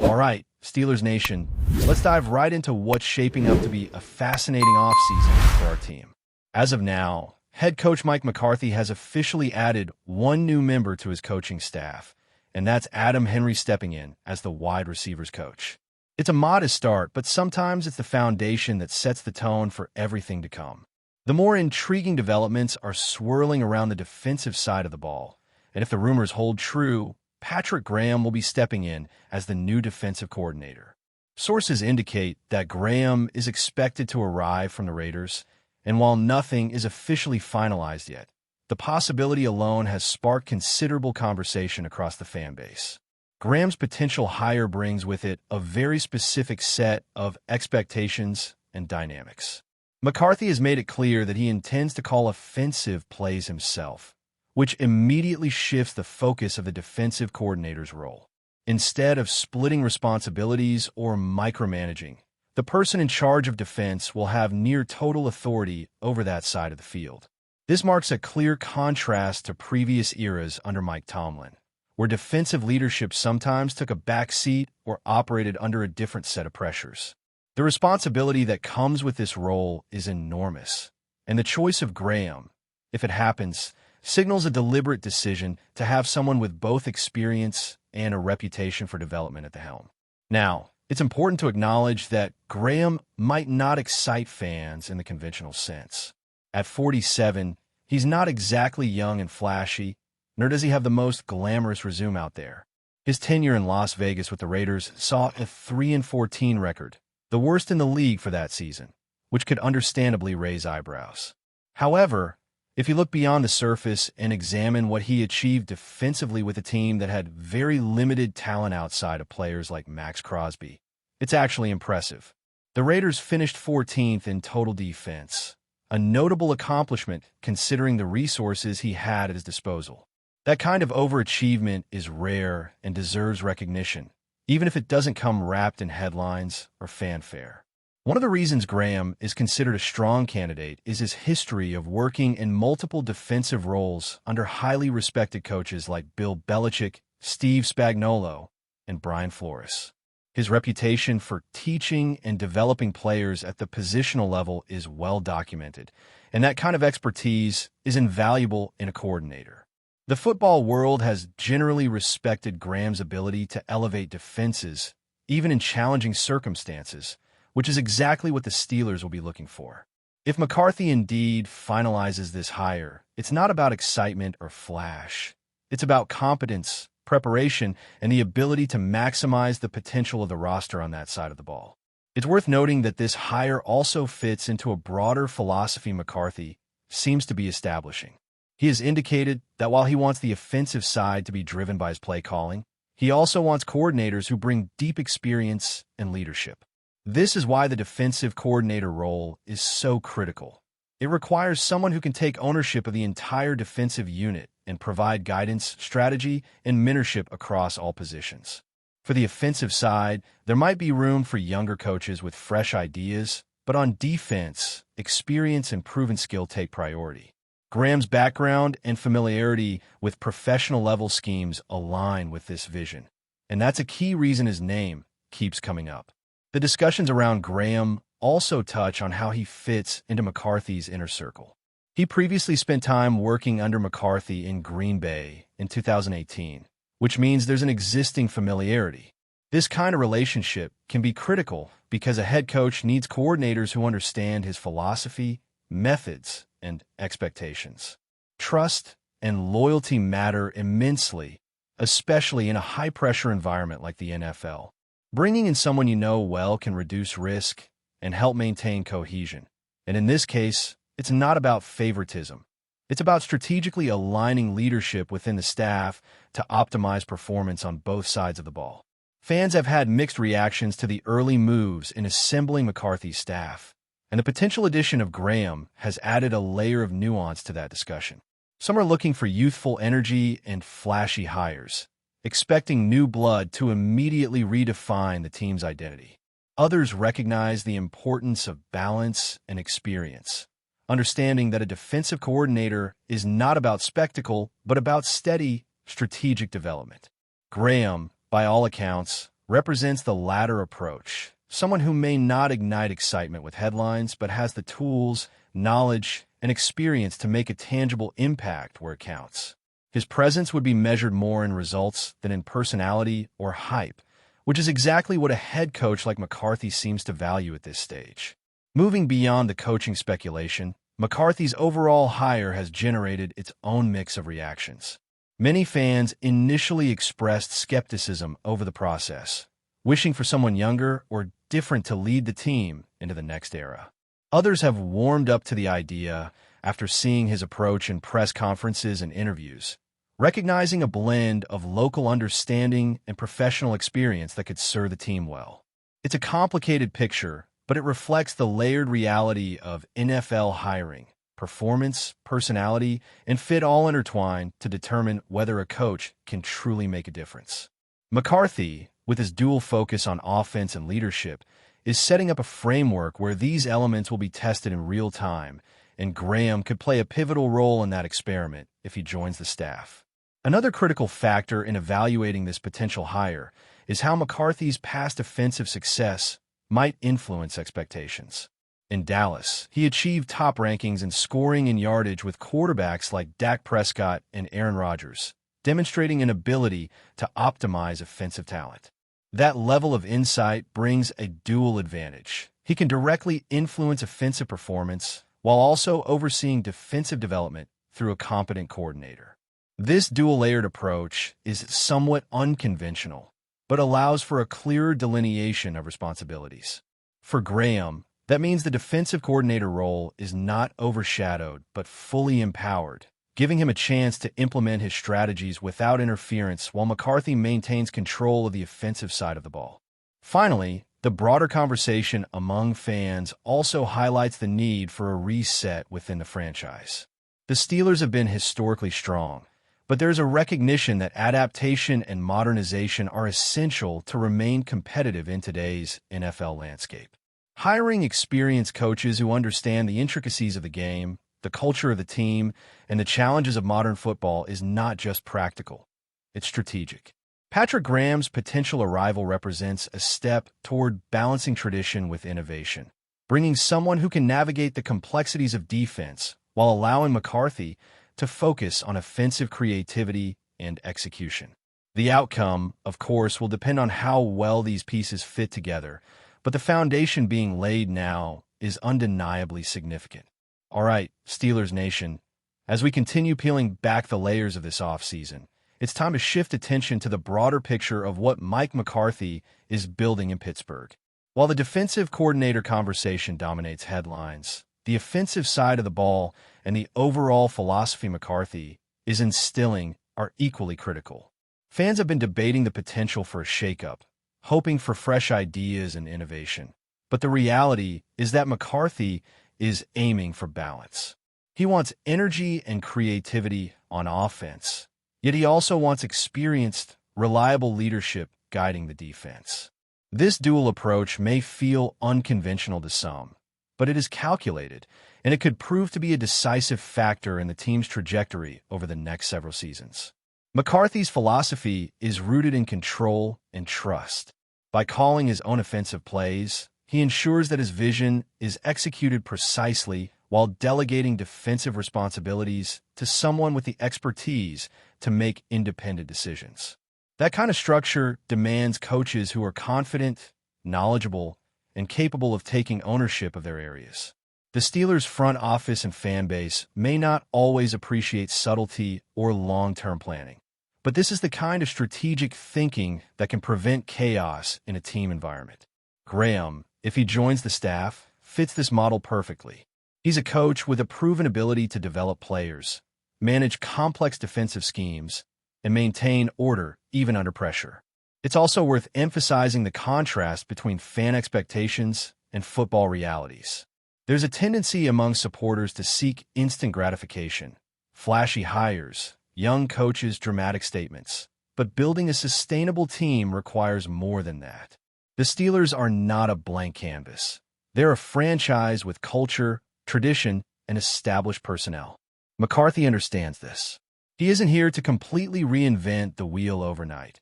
All right, Steelers Nation, let's dive right into what's shaping up to be a fascinating offseason for our team. As of now, head coach Mike McCarthy has officially added one new member to his coaching staff, and that's Adam Henry stepping in as the wide receivers coach. It's a modest start, but sometimes it's the foundation that sets the tone for everything to come. The more intriguing developments are swirling around the defensive side of the ball, and if the rumors hold true, Patrick Graham will be stepping in as the new defensive coordinator. Sources indicate that Graham is expected to arrive from the Raiders, and while nothing is officially finalized yet, the possibility alone has sparked considerable conversation across the fan base. Graham's potential hire brings with it a very specific set of expectations and dynamics. McCarthy has made it clear that he intends to call offensive plays himself, which immediately shifts the focus of the defensive coordinator's role. Instead of splitting responsibilities or micromanaging, the person in charge of defense will have near total authority over that side of the field. This marks a clear contrast to previous eras under Mike Tomlin, where defensive leadership sometimes took a back seat or operated under a different set of pressures. The responsibility that comes with this role is enormous, and the choice of Graham, if it happens, signals a deliberate decision to have someone with both experience and a reputation for development at the helm. Now, it's important to acknowledge that Graham might not excite fans in the conventional sense. At 47, he's not exactly young and flashy, nor does he have the most glamorous resume out there. His tenure in Las Vegas with the Raiders saw a 3-14 record, the worst in the league for that season, which could understandably raise eyebrows. However, if you look beyond the surface and examine what he achieved defensively with a team that had very limited talent outside of players like Max Crosby, it's actually impressive. The Raiders finished 14th in total defense, a notable accomplishment considering the resources he had at his disposal. That kind of overachievement is rare and deserves recognition, even if it doesn't come wrapped in headlines or fanfare. One of the reasons Graham is considered a strong candidate is his history of working in multiple defensive roles under highly respected coaches like Bill Belichick, Steve Spagnuolo, and Brian Flores. His reputation for teaching and developing players at the positional level is well documented, and that kind of expertise is invaluable in a coordinator. The football world has generally respected Graham's ability to elevate defenses, even in challenging circumstances, which is exactly what the Steelers will be looking for. If McCarthy indeed finalizes this hire, it's not about excitement or flash. It's about competence, preparation, and the ability to maximize the potential of the roster on that side of the ball. It's worth noting that this hire also fits into a broader philosophy McCarthy seems to be establishing. He has indicated that while he wants the offensive side to be driven by his play calling, he also wants coordinators who bring deep experience and leadership. This is why the defensive coordinator role is so critical. It requires someone who can take ownership of the entire defensive unit and provide guidance, strategy, and mentorship across all positions. For the offensive side, there might be room for younger coaches with fresh ideas, but on defense, experience and proven skill take priority. Graham's background and familiarity with professional-level schemes align with this vision, and that's a key reason his name keeps coming up. The discussions around Graham also touch on how he fits into McCarthy's inner circle. He previously spent time working under McCarthy in Green Bay in 2018, which means there's an existing familiarity. This kind of relationship can be critical because a head coach needs coordinators who understand his philosophy, methods, and expectations. Trust and loyalty matter immensely, especially in a high-pressure environment like the NFL. Bringing in someone you know well can reduce risk and help maintain cohesion. And in this case, it's not about favoritism. It's about strategically aligning leadership within the staff to optimize performance on both sides of the ball. Fans have had mixed reactions to the early moves in assembling McCarthy's staff, and the potential addition of Graham has added a layer of nuance to that discussion. Some are looking for youthful energy and flashy hires, expecting new blood to immediately redefine the team's identity. Others recognize the importance of balance and experience, understanding that a defensive coordinator is not about spectacle, but about steady, strategic development. Graham, by all accounts, represents the latter approach, someone who may not ignite excitement with headlines but has the tools, knowledge, and experience to make a tangible impact where it counts. His presence would be measured more in results than in personality or hype, which is exactly what a head coach like McCarthy seems to value at this stage. Moving beyond the coaching speculation, McCarthy's overall hire has generated its own mix of reactions. Many fans initially expressed skepticism over the process, wishing for someone younger or different to lead the team into the next era. Others have warmed up to the idea after seeing his approach in press conferences and interviews, recognizing a blend of local understanding and professional experience that could serve the team well. It's a complicated picture, but it reflects the layered reality of NFL hiring. Performance, personality, and fit all intertwine to determine whether a coach can truly make a difference. McCarthy, with his dual focus on offense and leadership, is setting up a framework where these elements will be tested in real time, and Graham could play a pivotal role in that experiment if he joins the staff. Another critical factor in evaluating this potential hire is how McCarthy's past offensive success might influence expectations. In Dallas, he achieved top rankings in scoring and yardage with quarterbacks like Dak Prescott and Aaron Rodgers, demonstrating an ability to optimize offensive talent. That level of insight brings a dual advantage. He can directly influence offensive performance while also overseeing defensive development through a competent coordinator. This dual-layered approach is somewhat unconventional, but allows for a clearer delineation of responsibilities. For Graham, that means the defensive coordinator role is not overshadowed but fully empowered, giving him a chance to implement his strategies without interference while McCarthy maintains control of the offensive side of the ball. Finally, the broader conversation among fans also highlights the need for a reset within the franchise. The Steelers have been historically strong, but there's a recognition that adaptation and modernization are essential to remain competitive in today's NFL landscape. Hiring experienced coaches who understand the intricacies of the game, the culture of the team, and the challenges of modern football is not just practical, it's strategic. Patrick Graham's potential arrival represents a step toward balancing tradition with innovation, bringing someone who can navigate the complexities of defense while allowing McCarthy to focus on offensive creativity and execution. The outcome, of course, will depend on how well these pieces fit together, but the foundation being laid now is undeniably significant. All right, Steelers Nation, as we continue peeling back the layers of this offseason, it's time to shift attention to the broader picture of what Mike McCarthy is building in Pittsburgh. While the defensive coordinator conversation dominates headlines, the offensive side of the ball and the overall philosophy McCarthy is instilling are equally critical. Fans have been debating the potential for a shakeup, hoping for fresh ideas and innovation. But the reality is that McCarthy is aiming for balance. He wants energy and creativity on offense, yet he also wants experienced, reliable leadership guiding the defense. This dual approach may feel unconventional to some, but it is calculated, and it could prove to be a decisive factor in the team's trajectory over the next several seasons. McCarthy's philosophy is rooted in control and trust. By calling his own offensive plays, he ensures that his vision is executed precisely while delegating defensive responsibilities to someone with the expertise to make independent decisions. That kind of structure demands coaches who are confident, knowledgeable, and capable of taking ownership of their areas. The Steelers' front office and fan base may not always appreciate subtlety or long-term planning, but this is the kind of strategic thinking that can prevent chaos in a team environment. Graham, if he joins the staff, fits this model perfectly. He's a coach with a proven ability to develop players, manage complex defensive schemes, and maintain order even under pressure. It's also worth emphasizing the contrast between fan expectations and football realities. There's a tendency among supporters to seek instant gratification, flashy hires, young coaches, dramatic statements. But building a sustainable team requires more than that. The Steelers are not a blank canvas. They're a franchise with culture, tradition, and established personnel. McCarthy understands this. He isn't here to completely reinvent the wheel overnight.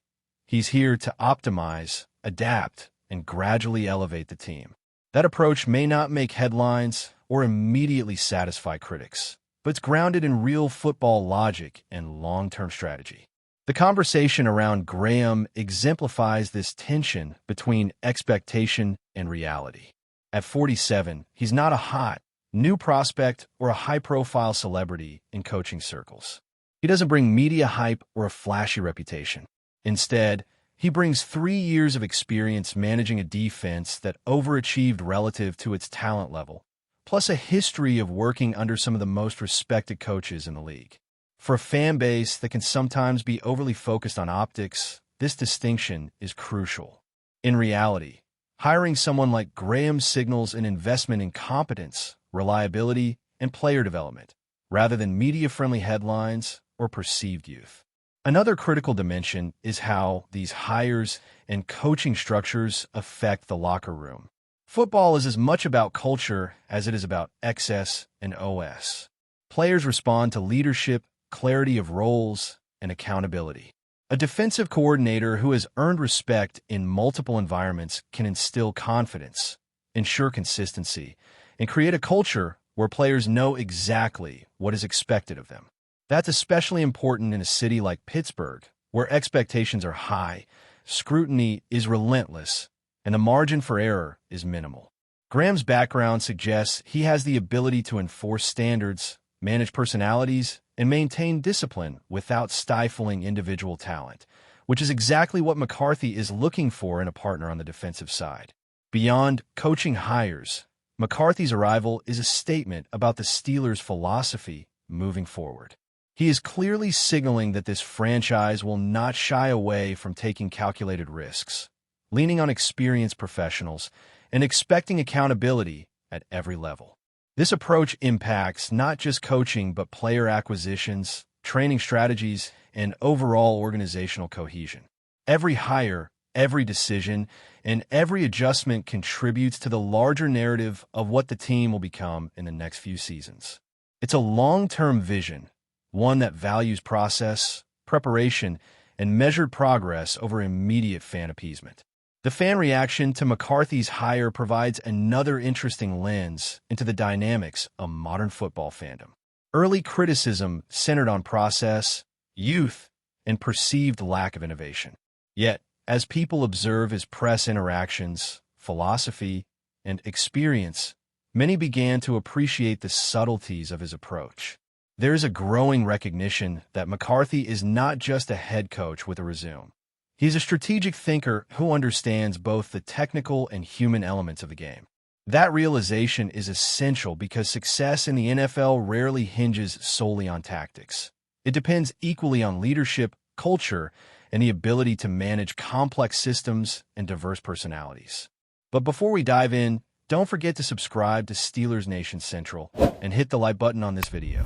He's here to optimize, adapt, and gradually elevate the team. That approach may not make headlines or immediately satisfy critics, but it's grounded in real football logic and long-term strategy. The conversation around Graham exemplifies this tension between expectation and reality. At 47, he's not a hot, new prospect or a high-profile celebrity in coaching circles. He doesn't bring media hype or a flashy reputation. Instead, he brings 3 years of experience managing a defense that overachieved relative to its talent level, plus a history of working under some of the most respected coaches in the league. For a fan base that can sometimes be overly focused on optics, this distinction is crucial. In reality, hiring someone like Graham signals an investment in competence, reliability, and player development, rather than media-friendly headlines or perceived youth. Another critical dimension is how these hires and coaching structures affect the locker room. Football is as much about culture as it is about excess and OS. Players respond to leadership, clarity of roles, and accountability. A defensive coordinator who has earned respect in multiple environments can instill confidence, ensure consistency, and create a culture where players know exactly what is expected of them. That's especially important in a city like Pittsburgh, where expectations are high, scrutiny is relentless, and the margin for error is minimal. Graham's background suggests he has the ability to enforce standards, manage personalities, and maintain discipline without stifling individual talent, which is exactly what McCarthy is looking for in a partner on the defensive side. Beyond coaching hires, McCarthy's arrival is a statement about the Steelers' philosophy moving forward. He is clearly signaling that this franchise will not shy away from taking calculated risks, leaning on experienced professionals, and expecting accountability at every level. This approach impacts not just coaching but player acquisitions, training strategies, and overall organizational cohesion. Every hire, every decision, and every adjustment contributes to the larger narrative of what the team will become in the next few seasons. It's a long-term vision, one that values process, preparation, and measured progress over immediate fan appeasement. The fan reaction to McCarthy's hire provides another interesting lens into the dynamics of modern football fandom. Early criticism centered on process, youth, and perceived lack of innovation. Yet, as people observe his press interactions, philosophy, and experience, many began to appreciate the subtleties of his approach. There is a growing recognition that McCarthy is not just a head coach with a resume. He's a strategic thinker who understands both the technical and human elements of the game. That realization is essential because success in the NFL rarely hinges solely on tactics. It depends equally on leadership, culture, and the ability to manage complex systems and diverse personalities. But before we dive in, don't forget to subscribe to Steelers Nation Central and hit the like button on this video.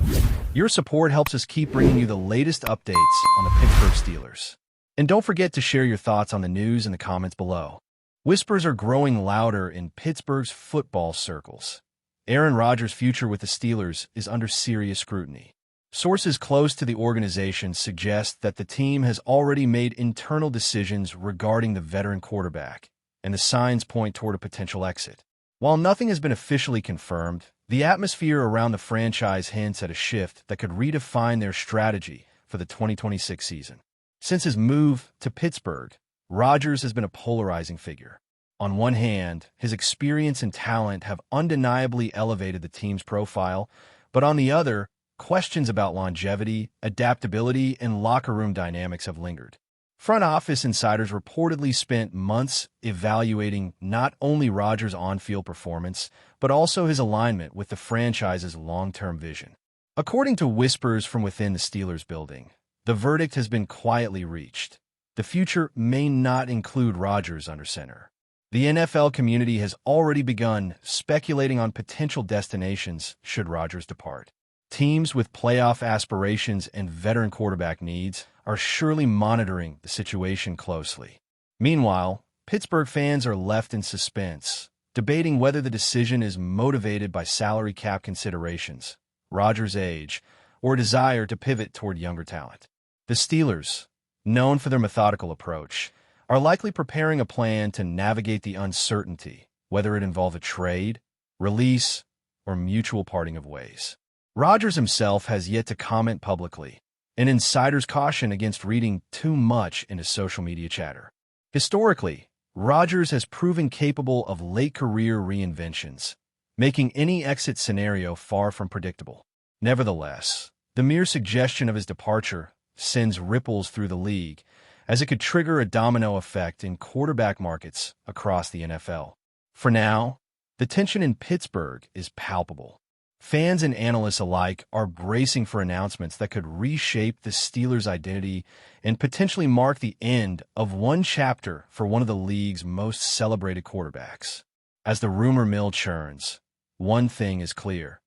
Your support helps us keep bringing you the latest updates on the Pittsburgh Steelers. And don't forget to share your thoughts on the news in the comments below. Whispers are growing louder in Pittsburgh's football circles. Aaron Rodgers' future with the Steelers is under serious scrutiny. Sources close to the organization suggest that the team has already made internal decisions regarding the veteran quarterback, and the signs point toward a potential exit. While nothing has been officially confirmed, the atmosphere around the franchise hints at a shift that could redefine their strategy for the 2026 season. Since his move to Pittsburgh, Rodgers has been a polarizing figure. On one hand, his experience and talent have undeniably elevated the team's profile, but on the other, questions about longevity, adaptability, and locker room dynamics have lingered. Front office insiders reportedly spent months evaluating not only Rodgers' on-field performance, but also his alignment with the franchise's long-term vision. According to whispers from within the Steelers building, the verdict has been quietly reached. The future may not include Rodgers under center. The NFL community has already begun speculating on potential destinations should Rodgers depart. Teams with playoff aspirations and veteran quarterback needs are surely monitoring the situation closely. Meanwhile, Pittsburgh fans are left in suspense, debating whether the decision is motivated by salary cap considerations, Rodgers' age, or a desire to pivot toward younger talent. The Steelers, known for their methodical approach, are likely preparing a plan to navigate the uncertainty, whether it involve a trade, release, or mutual parting of ways. Rodgers himself has yet to comment publicly, and insiders caution against reading too much into social media chatter. Historically, Rodgers has proven capable of late-career reinventions, making any exit scenario far from predictable. Nevertheless, the mere suggestion of his departure sends ripples through the league, as it could trigger a domino effect in quarterback markets across the NFL. For now, the tension in Pittsburgh is palpable. Fans and analysts alike are bracing for announcements that could reshape the Steelers' identity and potentially mark the end of one chapter for one of the league's most celebrated quarterbacks. As the rumor mill churns, one thing is clear.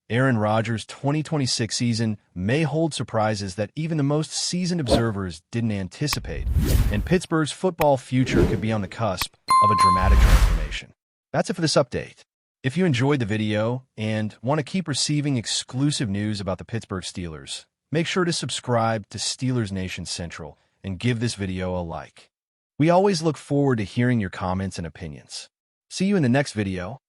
Aaron Rodgers' 2026 season may hold surprises that even the most seasoned observers didn't anticipate, and Pittsburgh's football future could be on the cusp of a dramatic transformation. That's it for this update. If you enjoyed the video and want to keep receiving exclusive news about the Pittsburgh Steelers, make sure to subscribe to Steelers Nation Central and give this video a like. We always look forward to hearing your comments and opinions. See you in the next video.